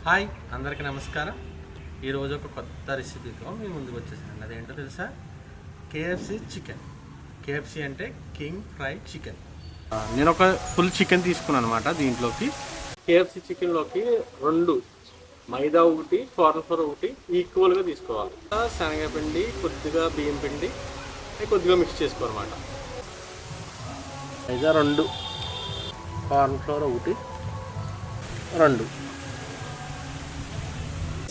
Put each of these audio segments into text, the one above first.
Hi అందరికీ నమస్కారం. ఈరోజు ఒక కొత్త రెసిపీతో మీ ముందుకు వచ్చేసాను. అదేంటో తెలుసా? KFC chicken. కేఎఫ్సి అంటే కింగ్ ఫ్రైడ్ చికెన్. నేను ఒక ఫుల్ చికెన్ తీసుకున్నాను అనమాట. దీంట్లోకి కేఎఫ్సి చికెన్లోకి 2 మైదా ఒకటి, కార్న్‌ఫ్లోర్ ఒకటి ఈక్వల్గా తీసుకోవాలి. శనగపిండి, కొద్దిగా బియ్యం పిండి కొద్దిగా మిక్స్ చేసుకోవాలన్నమాట. మైదా 2, కార్న్‌ఫ్లోర్ ఒకటి 2,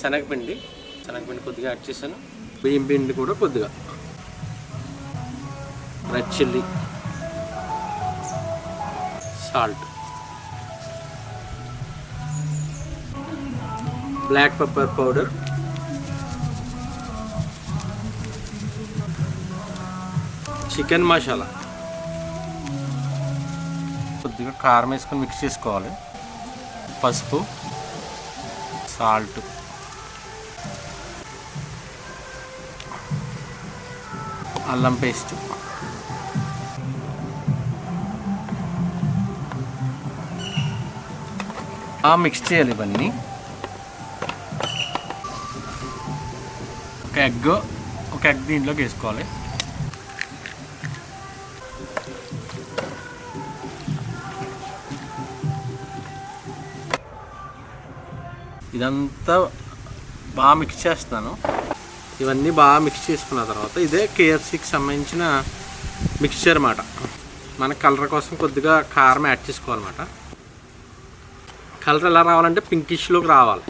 శనగపిండి కొద్దిగా యాడ్ చేశాను, బియ్యం పిండి కూడా కొద్దిగా, red chilli, salt, black pepper powder, chicken masala, కొద్దిగా కారం వేసుకొని మిక్స్ చేసుకోవాలి, పసుపు, సాల్ట్, అల్లం పేస్ట్, మిక్స్ చేయాలి ఇవన్నీ. ఒక ఎగ్ దీంట్లోకి వేసుకోవాలి. ఇదంతా బాగా మిక్స్ చేస్తాను. ఇవన్నీ బాగా మిక్స్ చేసుకున్న తర్వాత ఇదే కేఎఫ్సీకి సంబంధించిన మిక్స్చర్ అన్నమాట. మన కలర్ కోసం కొద్దిగా కారం యాడ్ చేసుకోవాలన్నమాట. కలర్ ఎలా రావాలంటే పింకిష్లోకి రావాలి.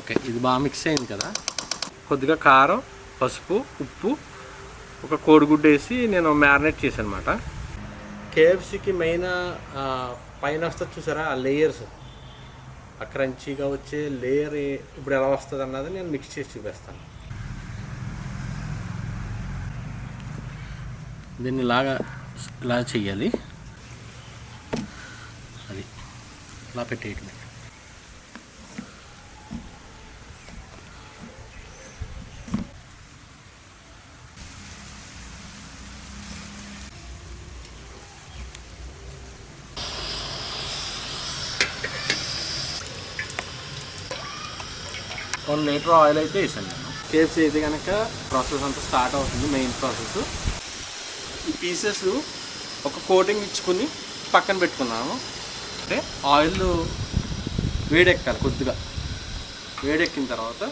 ఓకే, ఇది బాగా మిక్స్ అయింది కదా. కొద్దిగా కారం, పసుపు, ఉప్పు, ఒక కోడిగుడ్డు వేసి నేను మ్యారినేట్ చేశాను అనమాట. కేఎఫ్సీకి మెయిన్ పైన వస్తుంది చూసారా, ఆ లేయర్స్, ఆ క్రంచీగా వచ్చే లేయర్ ఇప్పుడు ఎలా వస్తుంది అన్నది నేను మిక్స్ చేసి చూపిస్తాను. దీన్ని ఇలా చెయ్యాలి. అది ఇలా పెట్టేయటమే. వన్ లీటర్ ఆయిల్ అయితే వేసాను నేను. కేఎఫ్సీ అయితే కనుక ప్రాసెస్ అంతా స్టార్ట్ అవుతుంది. మెయిన్ ప్రాసెస్ ఈ పీసెస్ ఒక కోటింగ్ ఇచ్చుకుని పక్కన పెట్టుకున్నాము. అంటే ఆయిల్ వేడెక్కాలి. కొద్దిగా వేడెక్కిన తర్వాత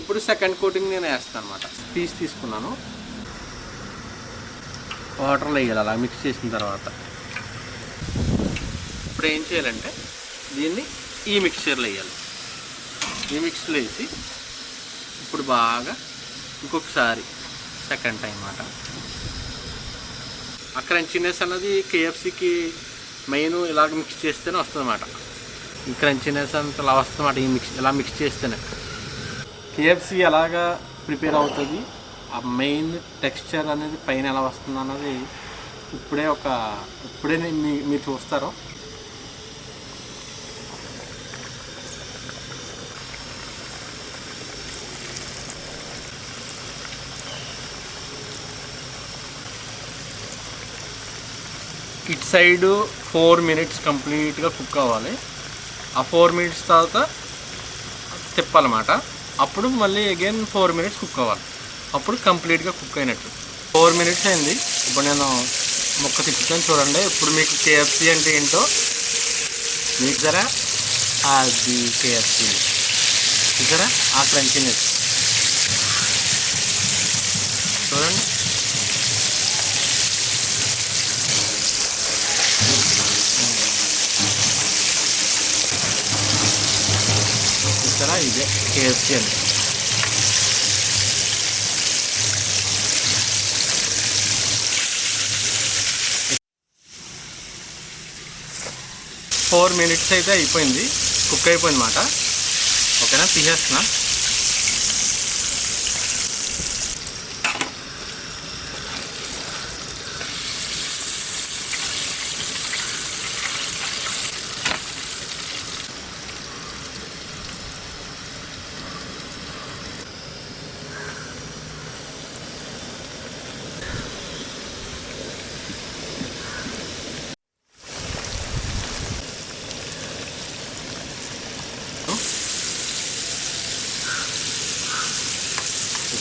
ఇప్పుడు సెకండ్ కోటింగ్ నేను వేస్తాను అనమాట. పీస్ తీసుకున్నాను, వాటర్లో వేయాలి. అలా మిక్స్ చేసిన తర్వాత ఇప్పుడు ఏం చేయాలంటే దీన్ని ఈ మిక్స్చర్లో వేయాలి. ఈ మిక్స్లో వేసి ఇప్పుడు బాగా ఇంకొకసారి సెకండ్ టైం అన్నమాట. ఆ క్రంచీనెస్ అన్నది కేఎఫ్సీకి మెయిన్ ఇలాగ మిక్స్ చేస్తేనే వస్తుంది అన్నమాట. ఈ క్రంచీనెస్ అంతా ఇలా వస్తుందన్నమాట. ఇలా మిక్స్ చేస్తేనే కేఎఫ్సీ ఎలాగా ప్రిపేర్ అవుతుంది, ఆ మెయిన్ టెక్స్చర్ అనేది పైన ఎలా వస్తుంది అన్నది ఇప్పుడే మీరు చూస్తారు. ఇటు సైడు 4 minutes కంప్లీట్గా కుక్ అవ్వాలి. ఆ 4 minutes తర్వాత తిప్పాలన్నమాట. అప్పుడు మళ్ళీ అగైన్ 4 minutes కుక్ అవ్వాలి. అప్పుడు కంప్లీట్గా కుక్ అయినట్టు. 4 minutes అయింది. ఇప్పుడు నేను ముక్క తిప్పుతాను చూడండి. ఇప్పుడు మీకు కేఎఫ్సీ అంటే ఏంటో మీకు జరా అది కేఎఫ్సీ చూసారా, ఆ క్రంచీనెస్ చూడండి. ఇదే కేఎఫ్సీ అండి. ఫోర్ మినిట్స్ అయితే అయిపోయింది, కుక్ అయిపోయింది అన్నమాట. ఓకేనా, తీసేస్తున్నా.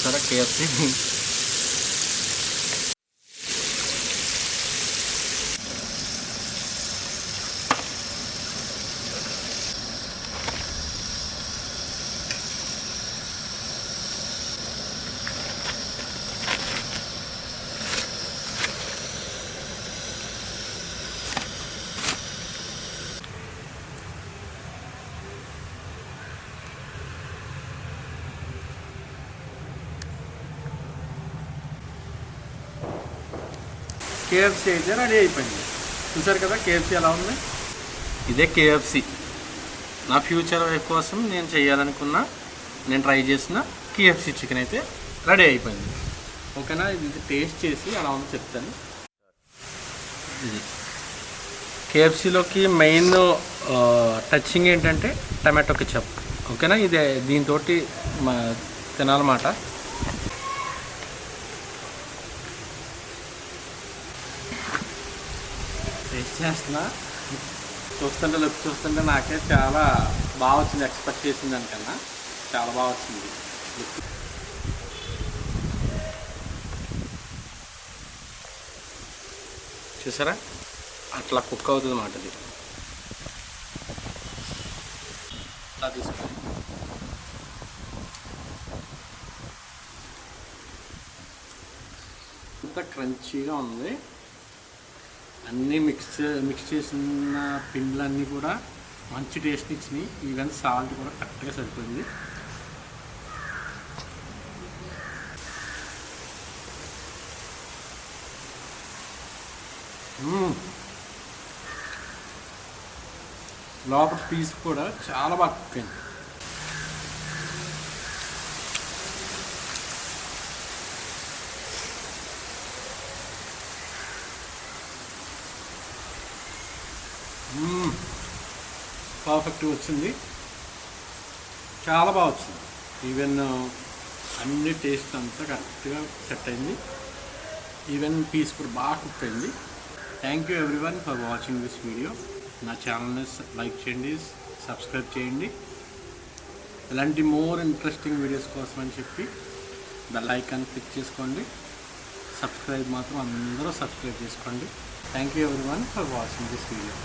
చూసారా కేఎఫ్సీ. కేఎఫ్సీ అయితే రెడీ అయిపోయింది. చూసారు కదా కేఎఫ్సీ ఎలా ఉంది. ఇదే కేఎఫ్సీ. నా ఫ్యూచర్ వైఫ్ కోసం నేను చేయాలనుకున్న, నేను ట్రై చేసిన కేఎఫ్సీ చికెన్ అయితే రెడీ అయిపోయింది. ఓకేనా, ఇది టేస్ట్ చేసి ఎలా ఉందో చెప్తాను. ఇది కేఎఫ్సీలోకి మెయిన్ టచింగ్ ఏంటంటే టమాటో కెచప్. ఓకేనా, ఇదే దీంతో తినాలన్నమాట. టేస్ట్ చేస్తున్నా, చూస్తుంటే నాకే చాలా బాగా వచ్చింది. ఎక్స్పెక్ట్ చేసిన దానికన్నా చాలా బాగా వచ్చింది. చూసారా, అట్లా కుక్ అవుతుంది అన్నమాట. ఇది అలా తీసుకొని ఇంత క్రంచీగా ఉంది. అన్నీ మిక్స్ చేసిన పిండ్లన్నీ కూడా మంచి టేస్ట్ ఇచ్చినాయి. ఈవెన్ సాల్ట్ కూడా కరెక్ట్గా సరిపోయింది. లోపల పీస్ కూడా చాలా బాగా కుక్ అయింది. పర్ఫెక్ట్గా వచ్చింది, చాలా బాగా వచ్చింది. ఈవెన్ అన్ని టేస్ట్ అంతా కరెక్ట్గా సెట్ అయింది. ఈవెన్ పీస్ కూడా బాగా కుక్ అయింది. Thank you everyone for watching this video. నా ఛానల్ని లైక్ చేయండి, సబ్స్క్రైబ్ చేయండి. ఇలాంటి మోర్ ఇంట్రెస్టింగ్ వీడియోస్ కోసం అని చెప్పి బెల్ ఐకాన్ క్లిక్ చేసుకోండి. సబ్స్క్రైబ్ మాత్రం అందరూ సబ్స్క్రైబ్ చేసుకోండి. Thank you everyone for watching this video.